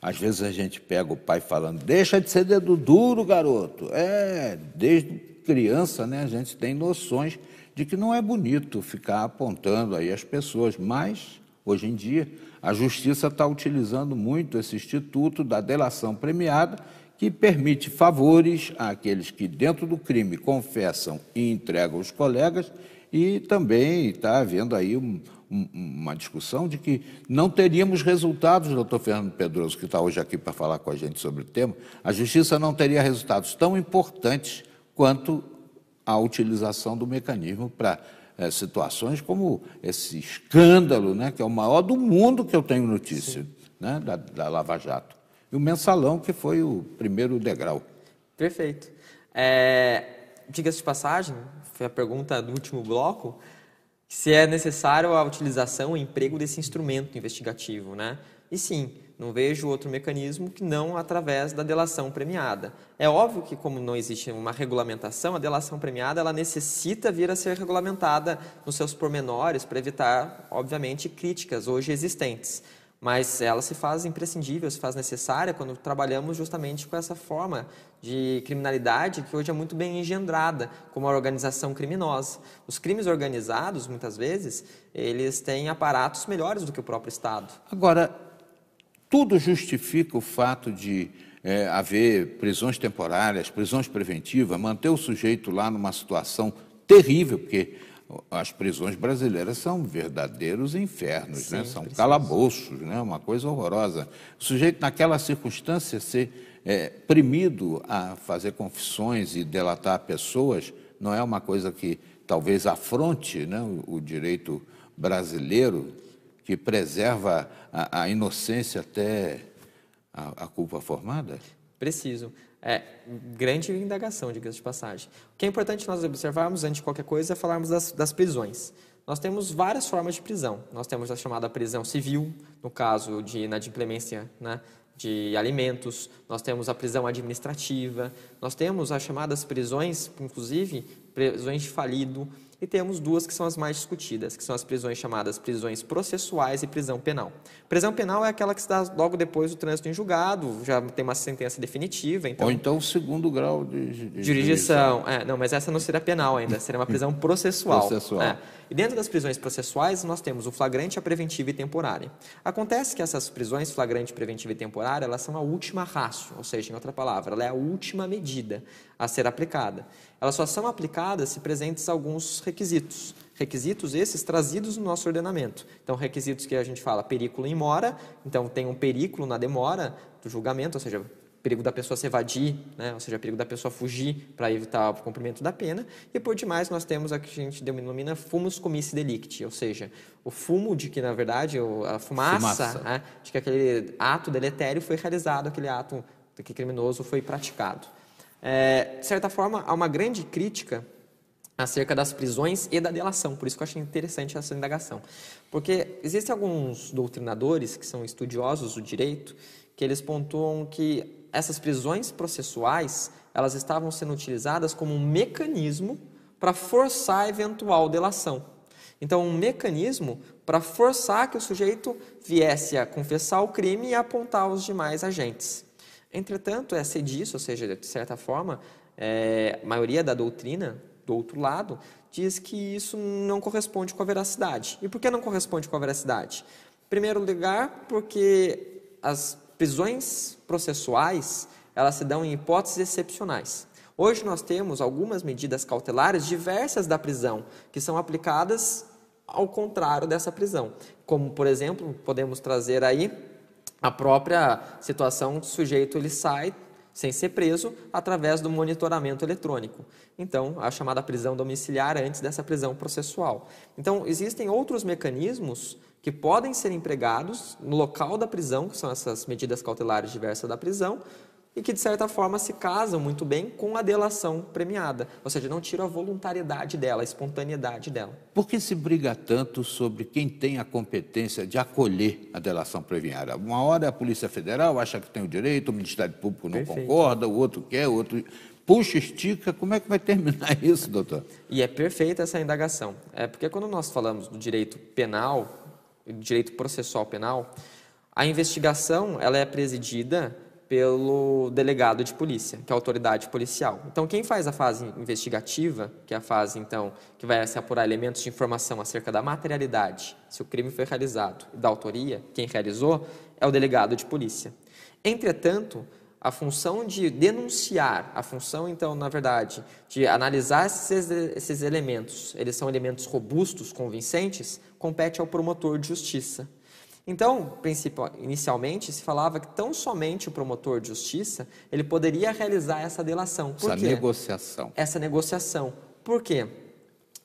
Às vezes a gente pega o pai falando, deixa de ser dedo duro, garoto. Desde criança, né, a gente tem noções de que não é bonito ficar apontando aí as pessoas, mas, hoje em dia, a justiça está utilizando muito esse instituto da delação premiada, que permite favores àqueles que, dentro do crime, confessam e entregam os colegas, e também está havendo aí uma discussão de que não teríamos resultados, doutor Fernando Pedroso, que está hoje aqui para falar com a gente sobre o tema, a justiça não teria resultados tão importantes quanto a utilização do mecanismo para situações como esse escândalo, né, que é o maior do mundo que eu tenho notícia, né, da Lava Jato. E o mensalão, que foi o primeiro degrau. Perfeito. Diga-se de passagem, foi a pergunta do último bloco, se é necessário a utilização, o emprego desse instrumento investigativo, né? E sim, não vejo outro mecanismo que não através da delação premiada. É óbvio que, como não existe uma regulamentação, a delação premiada ela necessita vir a ser regulamentada nos seus pormenores para evitar, obviamente, críticas hoje existentes. Mas ela se faz imprescindível, se faz necessária quando trabalhamos justamente com essa forma de criminalidade que hoje é muito bem engendrada como a organização criminosa. Os crimes organizados, muitas vezes, eles têm aparatos melhores do que o próprio Estado. Agora, tudo justifica o fato de haver prisões temporárias, prisões preventivas, manter o sujeito lá numa situação terrível, porque as prisões brasileiras são verdadeiros infernos, Sim, né? São preciso. calabouços, né? Uma coisa horrorosa. O sujeito, naquela circunstância, ser premido a fazer confissões e delatar pessoas, não é uma coisa que talvez afronte, né, o direito brasileiro, que preserva a inocência até a culpa formada? Preciso. Grande indagação, diga-se de passagem. O que é importante nós observarmos, antes de qualquer coisa, é falarmos das prisões. Nós temos várias formas de prisão. Nós temos a chamada prisão civil, no caso de inadimplemência, né, de alimentos. Nós temos a prisão administrativa. Nós temos as chamadas prisões, inclusive, prisões de falido. E temos duas que são as mais discutidas, que são as prisões chamadas prisões processuais e prisão penal. Prisão penal é aquela que se dá logo depois do trânsito em julgado, já tem uma sentença definitiva. Então, ou então o segundo grau de jurisdição. Não, mas essa não seria penal ainda, seria uma prisão processual. Processual. E dentro das prisões processuais, nós temos o flagrante, a preventiva e temporária. Acontece que essas prisões, flagrante, preventiva e temporária, elas são a última ratio, ou seja, em outra palavra, ela é a última medida a ser aplicada. Elas só são aplicadas se presentes alguns requisitos. Requisitos esses trazidos no nosso ordenamento. Então, requisitos que a gente fala periculo in mora, então tem um periculo na demora do julgamento, ou seja, perigo da pessoa se evadir, né? Ou seja, perigo da pessoa fugir para evitar o cumprimento da pena. E, por demais, nós temos a que a gente denomina fumus comissi delicti, ou seja, o fumo de que, na verdade, a fumaça. Né? De que aquele ato deletério foi realizado, aquele ato que criminoso foi praticado. De certa forma, há uma grande crítica acerca das prisões e da delação, por isso que eu achei interessante essa indagação. Porque existem alguns doutrinadores, que são estudiosos do direito, que eles pontuam que essas prisões processuais, elas estavam sendo utilizadas como um mecanismo para forçar a eventual delação. Então, um mecanismo para forçar que o sujeito viesse a confessar o crime e a apontar os demais agentes. Entretanto, essa disso, ou seja, de certa forma, a maioria da doutrina, do outro lado, diz que isso não corresponde com a veracidade. E por que não corresponde com a veracidade? Em primeiro lugar, porque as prisões processuais, elas se dão em hipóteses excepcionais. Hoje nós temos algumas medidas cautelares diversas da prisão, que são aplicadas ao contrário dessa prisão. Como, por exemplo, podemos trazer aí a própria situação do sujeito, ele sai sem ser preso através do monitoramento eletrônico. Então, a chamada prisão domiciliar antes dessa prisão processual. Então, existem outros mecanismos que podem ser empregados no local da prisão, que são essas medidas cautelares diversas da prisão, e que, de certa forma, se casam muito bem com a delação premiada. Ou seja, não tiram a voluntariedade dela, a espontaneidade dela. Por que se briga tanto sobre quem tem a competência de acolher a delação premiada? Uma hora a Polícia Federal acha que tem o direito, o Ministério Público não concorda, o outro quer, o outro puxa, estica. Como é que vai terminar isso, doutor? E é perfeita essa indagação. Porque quando nós falamos do direito penal, do direito processual penal, A investigação ela é presidida pelo delegado de polícia, que é a autoridade policial. Então, quem faz a fase investigativa, que é a fase, então, que vai se apurar elementos de informação acerca da materialidade, se o crime foi realizado, e da autoria, quem realizou, é o delegado de polícia. Entretanto, a função de denunciar, a função, então, na verdade, de analisar esses elementos, eles são elementos robustos, convincentes, compete ao promotor de justiça. Então, inicialmente, se falava que tão somente o promotor de justiça ele poderia realizar essa delação. Por Essa quê? negociação. Essa negociação. Por quê?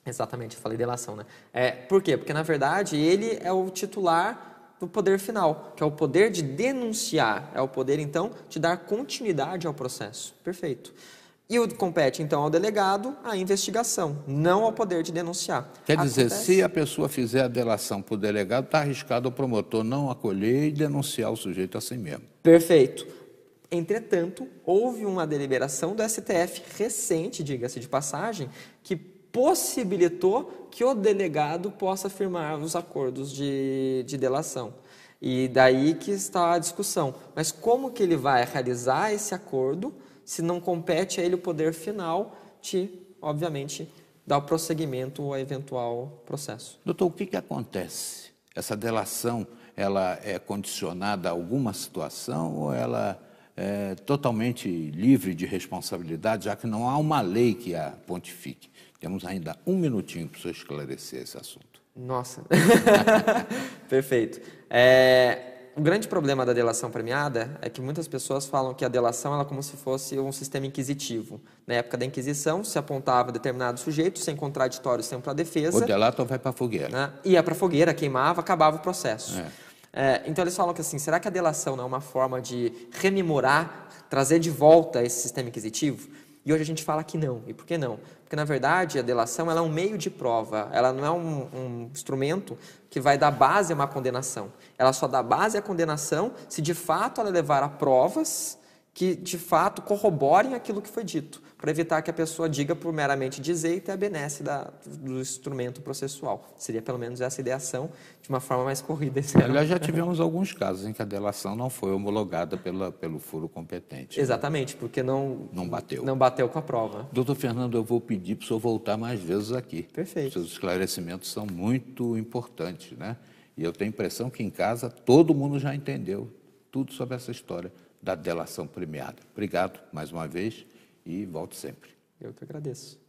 Exatamente, eu falei delação, né? Por quê? Porque, na verdade, ele é o titular do poder final, que é o poder de denunciar, é o poder, então, de dar continuidade ao processo. Perfeito. E o compete, então, ao delegado a investigação, não ao poder de denunciar. Quer dizer, se a pessoa fizer a delação para o delegado, está arriscado ao promotor não acolher e denunciar o sujeito assim mesmo. Perfeito. Entretanto, houve uma deliberação do STF recente, diga-se de passagem, que possibilitou que o delegado possa firmar os acordos de delação. E daí que está a discussão. Mas como que ele vai realizar esse acordo se não compete a ele o poder final de, obviamente, dar o prosseguimento ao eventual processo? Doutor, o que acontece? Essa delação, ela é condicionada a alguma situação ou ela é totalmente livre de responsabilidade, já que não há uma lei que a pontifique? Temos ainda um minutinho para o senhor esclarecer esse assunto. Nossa, perfeito. O grande problema da delação premiada é que muitas pessoas falam que a delação ela é como se fosse um sistema inquisitivo. Na época da Inquisição, se apontava determinado sujeito, sem contraditório, sempre para a defesa. O delator vai para a fogueira. Né? Ia para a fogueira, queimava, acabava o processo. Então, eles falam que assim, será que a delação não é uma forma de rememorar, trazer de volta esse sistema inquisitivo? E hoje a gente fala que não. E por que não? Porque, na verdade, a delação ela é um meio de prova, ela não é um instrumento que vai dar base a uma condenação. Ela só dá base à condenação se, de fato, ela levar a provas que, de fato, corroborem aquilo que foi dito, para evitar que a pessoa diga por meramente dizer e ter a benesse do instrumento processual. Seria, pelo menos, essa ideação de uma forma mais corrida. Aliás, já tivemos alguns casos em que a delação não foi homologada pelo foro competente. Exatamente, porque não bateu com a prova. Doutor Fernando, eu vou pedir para o senhor voltar mais vezes aqui. Perfeito. Os seus esclarecimentos são muito importantes, né? E eu tenho a impressão que em casa todo mundo já entendeu tudo sobre essa história da delação premiada. Obrigado mais uma vez e volte sempre. Eu que agradeço.